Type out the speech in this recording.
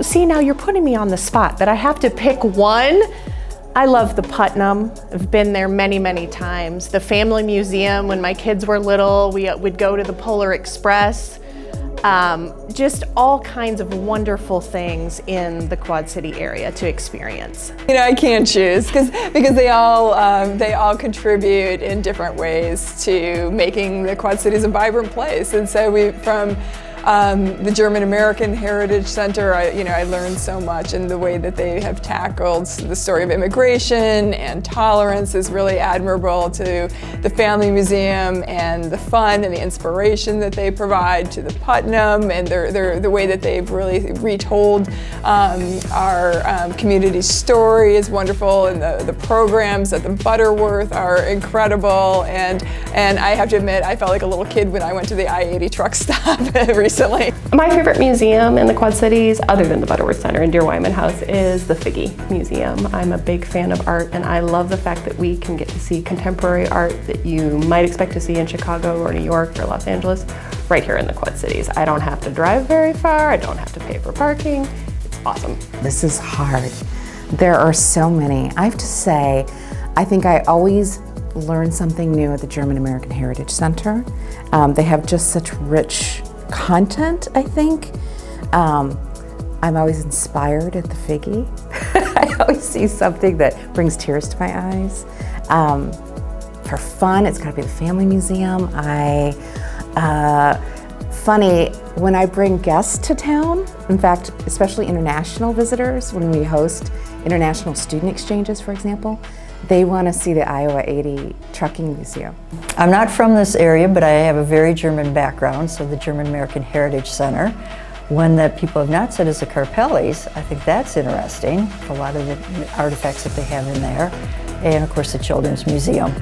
see, now you're putting me on the spot, that I have to pick one. I love the Putnam. I've been there many, many times. The Family Museum, when my kids were little, we would go to the Polar Express. Just all kinds of wonderful things in the Quad City area to experience. You know, I can't choose because they all contribute in different ways to making the Quad Cities a vibrant place. And so from the German American Heritage Center, I learned so much, and the way that they have tackled the story of immigration and tolerance is really admirable. To the Family Museum and the fun and the inspiration that they provide to the Putnam, and the way that they've really retold our community's story is wonderful, and the programs at the Butterworth are incredible. And I have to admit, I felt like a little kid when I went to the I-80 truck stop recently. My favorite museum in the Quad Cities, other than the Butterworth Center and Deer Wyman House, is the Figgy Museum. I'm a big fan of art, and I love the fact that we can get to see contemporary art that you might expect to see in Chicago or New York or Los Angeles, right here in the Quad Cities. I don't have to drive very far, I don't have to pay for parking. It's awesome. This is hard. There are so many. I have to say, I think I always learn something new at the German American Heritage Center. They have just such rich content, I think. I'm always inspired at the Figgy. I always see something that brings tears to my eyes. For fun, it's got to be the Family Museum. Funny, when I bring guests to town, in fact, especially international visitors, when we host international student exchanges, for example, they want to see the Iowa 80 Trucking Museum. I'm not from this area, but I have a very German background, so the German American Heritage Center. One that people have not said is the Carpellis. I think that's interesting, a lot of the artifacts that they have in there. And of course the Children's Museum.